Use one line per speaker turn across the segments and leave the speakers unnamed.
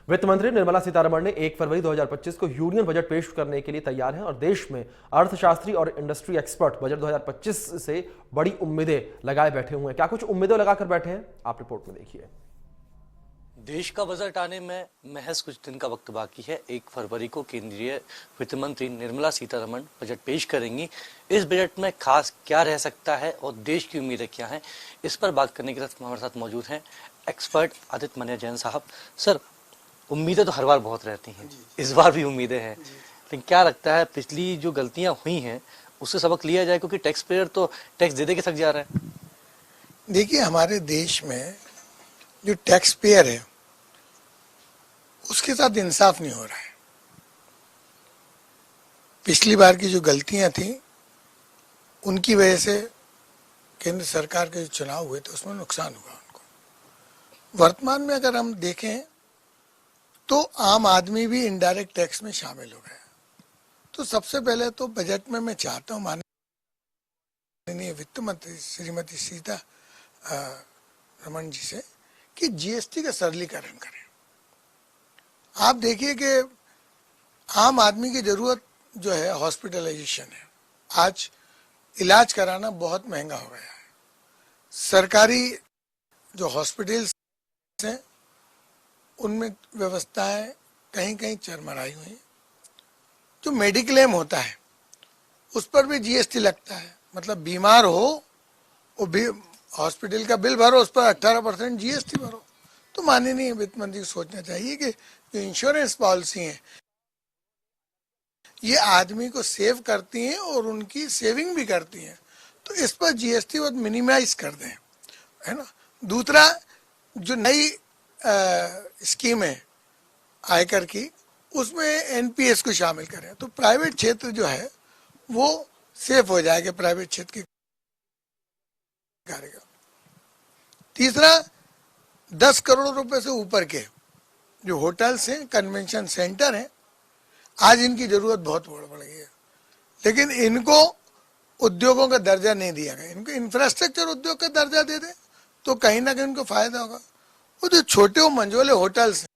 वित्त मंत्री निर्मला सीतारमण ने 1 फरवरी 2025 को यूनियन बजट पेश करने के लिए तैयार हैं और देश में अर्थशास्त्री और इंडस्ट्री एक्सपर्ट बजट 2025 से बड़ी उम्मीदें लगाए बैठे हुए हैं। क्या कुछ उम्मीदें लगाकर बैठे हैं, आप रिपोर्ट में देखिए।
देश का बजट आने में महज कुछ दिन का वक्त बाकी है। 1 फरवरी को केंद्रीय वित्त मंत्री निर्मला सीतारमण बजट पेश करेंगी। इस बजट में खास क्या रह सकता है और देश की उम्मीदें क्या हैं, इस पर बात करने के लिए हमारे साथ मौजूद हैं एक्सपर्ट आदित्य मन्या जैन साहब। सर, उम्मीदें तो हर बार बहुत रहती हैं, इस बार भी उम्मीदें हैं, लेकिन क्या लगता है पिछली जो गलतियां हुई हैं उससे सबक लिया जाए, क्योंकि टैक्स पेयर तो टैक्स दे दे के थक जा रहे हैं।
देखिए, हमारे देश में जो टैक्स पेयर है उसके साथ इंसाफ नहीं हो रहा है। पिछली बार की जो गलतियां थी उनकी वजह से केंद्र सरकार के जो चुनाव हुए थे उसमें नुकसान हुआ उनको। वर्तमान में अगर हम देखें तो आम आदमी भी इनडायरेक्ट टैक्स में शामिल हो गया। तो सबसे पहले तो बजट में मैं चाहता हूं माननीय वित्त मंत्री श्रीमती सीतारमण जी से कि जीएसटी का सरलीकरण करें। आप देखिए कि आम आदमी की जरूरत जो है हॉस्पिटलाइजेशन है। आज इलाज कराना बहुत महंगा हो गया है। सरकारी जो हॉस्पिटल्स हैं उनमें व्यवस्थाएं कहीं कहीं चरमराई हुई। जो मेडिक्लेम होता है उस पर भी जीएसटी लगता है। मतलब बीमार हो वो भी हॉस्पिटल का बिल भरो, उस पर 18% जीएसटी भरो। तो माननीय वित्त मंत्री को सोचना चाहिए कि जो इंश्योरेंस पॉलिसी है ये आदमी को सेव करती हैं और उनकी सेविंग भी करती हैं, तो इस पर जीएसटी बहुत मिनिमाइज कर दें, है ना। दूसरा, जो नई स्कीम है आयकर की, उसमें एनपीएस को शामिल करें तो प्राइवेट क्षेत्र जो है वो सेफ हो जाएगा, प्राइवेट क्षेत्र के कार्य का। तीसरा, 10 करोड़ रुपए से ऊपर के जो होटल्स हैं, कन्वेंशन सेंटर हैं, आज इनकी जरूरत बहुत बढ़ गई है, लेकिन इनको उद्योगों का दर्जा नहीं दिया गया। इनको इंफ्रास्ट्रक्चर उद्योग का दर्जा दे दें तो कहीं ना कहीं उनको फायदा होगा। वो जो छोटे और मंझोले होटल्स हैं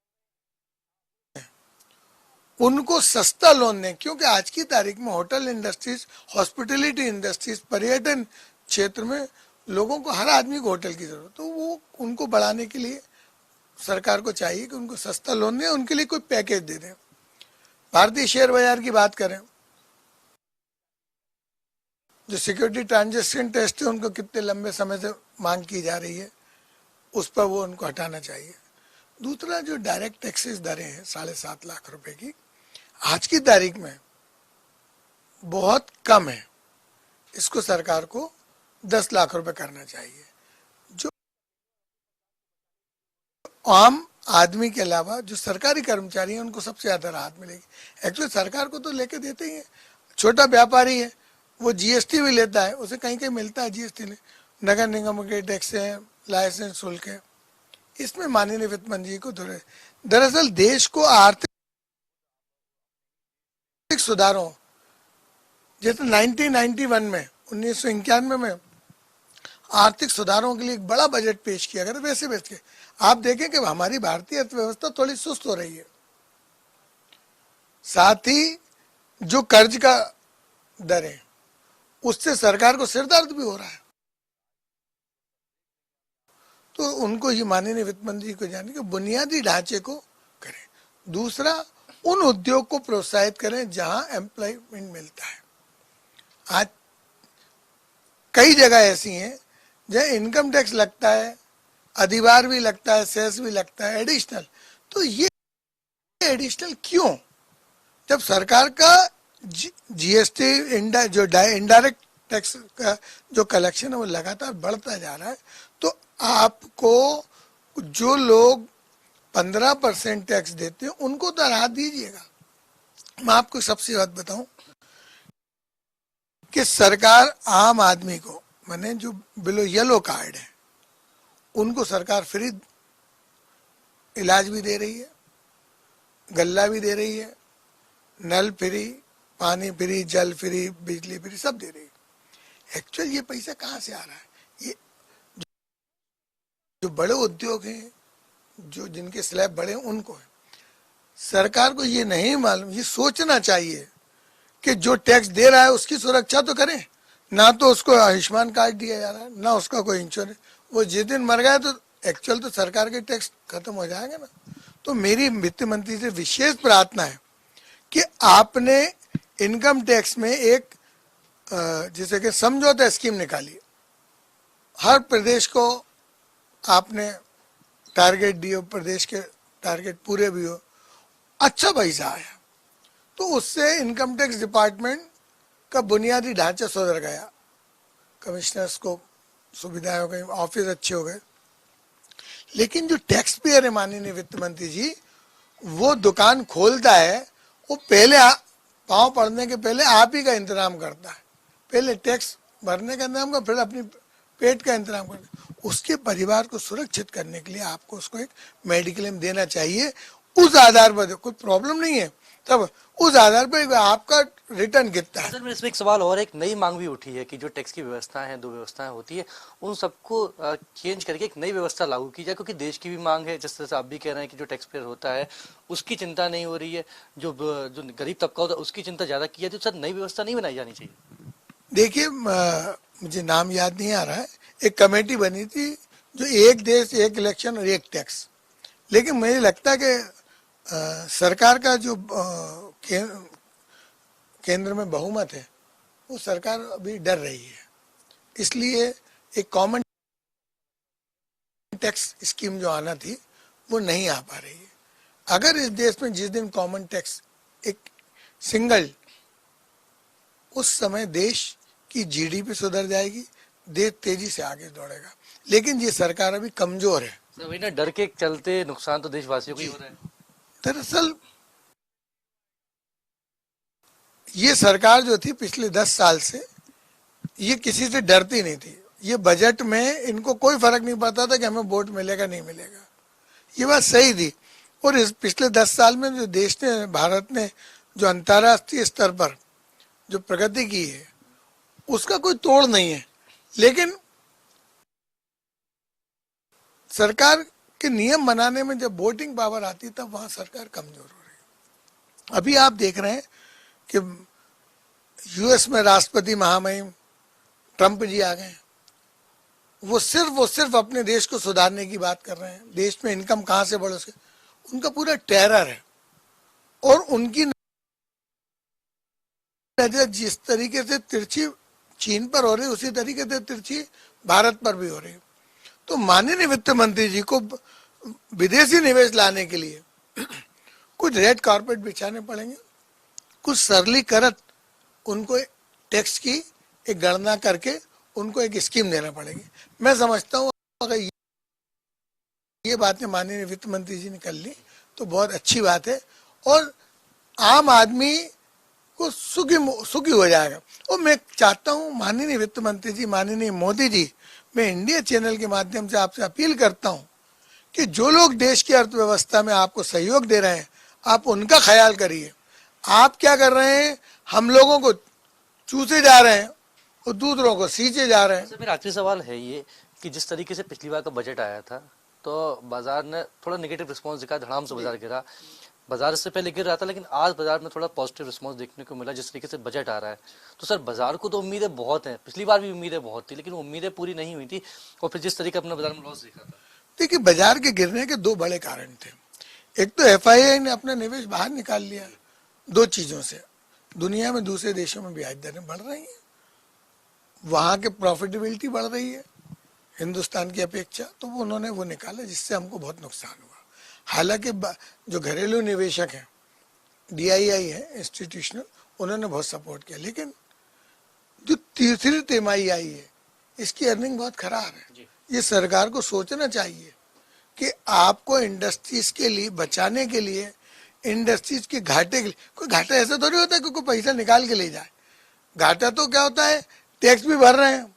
उनको सस्ता लोन दें, क्योंकि आज की तारीख में होटल इंडस्ट्रीज, हॉस्पिटलिटी इंडस्ट्रीज, पर्यटन क्षेत्र में लोगों को, हर आदमी को होटल की जरूरत, तो वो उनको बढ़ाने के लिए सरकार को चाहिए कि उनको सस्ता लोन दें, उनके लिए कोई पैकेज दे दें। भारतीय शेयर बाजार की बात करें, जो सिक्योरिटी ट्रांजैक्शन टेस्ट है उनको कितने लंबे समय से मांग की जा रही है, उस पर वो उनको हटाना चाहिए। दूसरा, जो डायरेक्ट टैक्सेस दरें हैं 7.5 लाख रुपए की, आज की तारीख में बहुत कम है। इसको सरकार को 10 लाख रुपए करना चाहिए। जो आम आदमी के अलावा जो सरकारी कर्मचारी हैं उनको सबसे ज्यादा राहत मिलेगी। एक्चुअली सरकार को तो लेके देते ही है। छोटा व्यापारी है वो जीएसटी भी लेता है, उसे कहीं कहीं मिलता है जीएसटी ने, नगर निगम के टैक्स है, लाइसेंस शुल्क है। इसमें माननीय वित्त मंत्री को थोड़े, दरअसल देश को आर्थिक सुधारों, जैसे 1991 में 1991 में आर्थिक सुधारों के लिए एक बड़ा बजट पेश किया गया, वैसे वैसे आप देखें कि हमारी भारतीय अर्थव्यवस्था थोड़ी सुस्त हो रही है। साथ ही जो कर्ज का दर है उससे सरकार को सिरदर्द भी हो रहा है। तो उनको ये माननीय वित्त मंत्री को जाने कि बुनियादी ढांचे को करें। दूसरा, उन उद्योग को प्रोत्साहित करें जहां एम्प्लॉयमेंट मिलता है। आज कई जगह ऐसी हैं जहां इनकम टैक्स लगता है, अधिभार भी लगता है, सेस भी लगता है एडिशनल। तो ये एडिशनल क्यों? जब सरकार का जीएसटी जो इनडायरेक्ट टैक्स का जो कलेक्शन है वो लगातार बढ़ता जा रहा है, तो आपको जो लोग 15% टैक्स देते हैं उनको तो राहत दीजिएगा। मैं आपको सबसे बात बताऊं कि सरकार आम आदमी को, माने जो बिलो येलो कार्ड है उनको सरकार फ्री इलाज भी दे रही है, गल्ला भी दे रही है, नल फ्री, पानी फ्री, जल फ्री, बिजली फ्री, सब दे रही है। एक्चुअल ये पैसा कहाँ से आ रहा है? ये जो बड़े उद्योग हैं, जो जिनके स्लैब बड़े हैं उनको है। सरकार को ये नहीं मालूम, ये सोचना चाहिए कि जो टैक्स दे रहा है उसकी सुरक्षा तो करें। ना तो उसको आयुष्मान कार्ड दिया जा रहा है, ना उसका कोई इंश्योरेंस। वो जिस दिन मर गया तो एक्चुअल तो सरकार के टैक्स खत्म हो जाएंगे ना। तो मेरी वित्त मंत्री से विशेष प्रार्थना है कि आपने इनकम टैक्स में एक जैसे कि समझौता स्कीम निकाली, हर प्रदेश को आपने टारगेट दिए, प्रदेश के टारगेट पूरे भी हो, अच्छा पैसा आया तो उससे इनकम टैक्स डिपार्टमेंट का बुनियादी ढांचा सुधर गया, कमिश्नर्स को सुविधाएं हो गई, ऑफिस अच्छे हो गए। लेकिन जो टैक्स पेयर है माननीय वित्त मंत्री जी, वो दुकान खोलता है, वो पहले पाँव पड़ने के पहले आप ही का इंतजाम करता है, पहले टैक्स भरने का इंतजाम कर, फिर अपनी पेट का इंतजाम करता है। उसके परिवार को सुरक्षित करने के लिए आपको उसको एक मेडिक्लेम क्लेम देना चाहिए। उस आधार पर कोई प्रॉब्लम नहीं है, तब उस आधार पर आपका रिटर्न कितना है।
सर मेरे इसमें एक सवाल और, एक नई मांग भी उठी है कि जो टैक्स की व्यवस्थाएं हैं, दो व्यवस्थाएं होती है, उन सबको चेंज करके एक नई व्यवस्था लागू की जाए, क्योंकि देश की भी मांग है। जिस तरह से आप भी कह रहे हैं कि जो टैक्स पेयर होता है उसकी चिंता नहीं हो रही है, जो गरीब तबका होता है उसकी चिंता ज्यादा की जाती है, तो सर नई व्यवस्था नहीं बनाई जानी चाहिए?
देखिए, मुझे नाम याद नहीं आ रहा है, एक कमेटी बनी थी जो एक देश एक इलेक्शन और एक टैक्स, लेकिन मुझे लगता है कि सरकार का जो केंद्र में बहुमत है वो सरकार अभी डर रही है, इसलिए एक कॉमन टैक्स स्कीम जो आना थी वो नहीं आ पा रही है। अगर इस देश में जिस दिन कॉमन टैक्स एक सिंगल, उस समय देश की जीडीपी सुधर जाएगी, देश तेजी से आगे दौड़ेगा। लेकिन ये सरकार अभी कमजोर है।
वही ना, डर के चलते नुकसान तो देशवासियों को ही हो रहा है।
दरअसल ये सरकार जो थी पिछले 10 साल से, ये किसी से डरती नहीं थी। ये बजट में इनको कोई फर्क नहीं पड़ता था कि हमें वोट मिलेगा नहीं मिलेगा, ये बात सही थी। और इस पिछले 10 साल में जो देश ने, भारत ने जो अंतर्राष्ट्रीय स्तर पर जो प्रगति की है उसका कोई तोड़ नहीं है। लेकिन सरकार के नियम बनाने में जब वोटिंग पावर आती तब वहां सरकार कमजोर हो रही है। अभी आप देख रहे हैं कि यूएस में राष्ट्रपति महामहिम ट्रंप जी आ गए, वो सिर्फ अपने देश को सुधारने की बात कर रहे हैं, देश में इनकम कहां से बढ़े उसके, उनका पूरा टेरर है। और उनकी नजर जिस तरीके से तिरछी चीन पर हो रही है उसी तरीके से तिरछी भारत पर भी हो रही है। तो माननीय वित्त मंत्री जी को विदेशी निवेश लाने के लिए कुछ रेड कारपेट बिछाने पड़ेंगे, कुछ सरलीकृत उनको टैक्स की एक गणना करके उनको एक स्कीम देना पड़ेगी। मैं समझता हूँ अगर ये बातें माननीय वित्त मंत्री जी ने कर ली तो बहुत अच्छी बात है और आम आदमी को सुखी हो जाएगा। और मैं चाहता हूँ माननीय वित्त मंत्री जी, माननीय मोदी जी, मैं इंडिया चैनल के माध्यम से आपसे अपील करता हूँ कि जो लोग देश की अर्थव्यवस्था में आपको सहयोग दे रहे हैं आप उनका ख्याल करिए। आप क्या कर रहे हैं, हम लोगों को चूसे जा रहे हैं और दूसरों को सींचे जा रहे हैं।
मेरा आखिरी सवाल है ये कि जिस तरीके से पिछली बार का बजट आया था तो बाजार ने थोड़ा नेगेटिव रिस्पांस दिखा, धड़ाम से बाजार गिरा, बाजार से पहले गिर रहा था, लेकिन आज बाजार में थोड़ा पॉजिटिव रिस्पांस देखने को मिला जिस तरीके से बजट आ रहा है। तो सर बाजार को तो उम्मीदें बहुत हैं, पिछली बार भी उम्मीदें बहुत थी लेकिन उम्मीदें पूरी नहीं हुई थी और फिर जिस तरीके अपने बाजार में लॉस देखा था।
देखिए, बाजार के गिरने के दो बड़े कारण थे। एक तो एफआईआई ने अपना निवेश बाहर निकाल लिया, दो चीजों से, दुनिया में दूसरे देशों में ब्याज दरें बढ़ रही हैं, वहां के प्रॉफिटेबिलिटी बढ़ रही है हिंदुस्तान की अपेक्षा, तो उन्होंने वो निकाला जिससे हमको बहुत नुकसान हुआ। हालांकि जो घरेलू निवेशक हैं, डीआईआई है इंस्टीट्यूशनल, उन्होंने बहुत सपोर्ट किया, लेकिन जो तीसरी तिमाही आई है इसकी अर्निंग बहुत खराब है। ये सरकार को सोचना चाहिए कि आपको इंडस्ट्रीज के लिए बचाने के लिए, इंडस्ट्रीज के घाटे के लिए, कोई घाटा ऐसा थोड़ी होता है कि कोई पैसा निकाल के ले जाए। घाटा तो क्या होता है, टैक्स भी भर रहे हैं,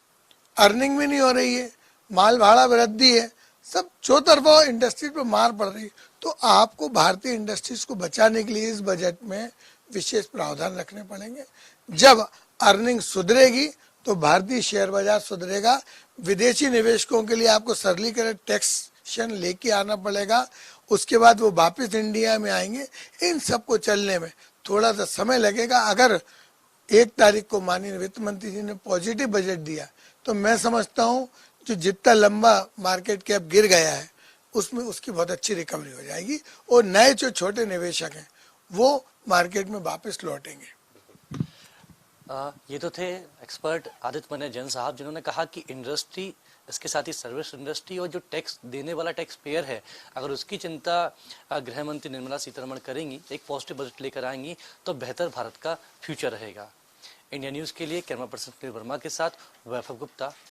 अर्निंग भी नहीं हो रही है, माल भाड़ा वृद्धि है, सब चौतरफा इंडस्ट्रीज पर मार पड़ रही है। तो आपको भारतीय इंडस्ट्रीज को बचाने के लिए इस बजट में विशेष प्रावधान रखने पड़ेंगे। जब अर्निंग सुधरेगी तो भारतीय शेयर बाजार सुधरेगा। विदेशी निवेशकों के लिए आपको सरलीकृत टैक्सेशन लेके आना पड़ेगा उसके बाद वो वापस इंडिया में आएंगे। इन सबको चलने में थोड़ा सा समय लगेगा। अगर 1 तारीख को माननीय वित्त मंत्री जी ने पॉजिटिव बजट दिया तो मैं समझता हूँ जो जितना लंबा मार्केट कैप गिर गया है उसमें उसकी बहुत अच्छी रिकवरी हो जाएगी और नए जो छोटे निवेशक हैं वो मार्केट में वापस लौटेंगे।
ये तो थे एक्सपर्ट आदित्य मने जैन साहब, जिन्होंने कहा कि इंडस्ट्री, इसके साथ ही सर्विस इंडस्ट्री और जो टैक्स देने वाला टैक्स पेयर है, अगर उसकी चिंता गृह मंत्री निर्मला सीतारमण करेंगी, एक पॉजिटिव बजट लेकर आएंगी, तो बेहतर भारत का फ्यूचर रहेगा। इंडिया न्यूज़ के लिए कैमरा पर्सन सुनील वर्मा के साथ वैभव गुप्ता।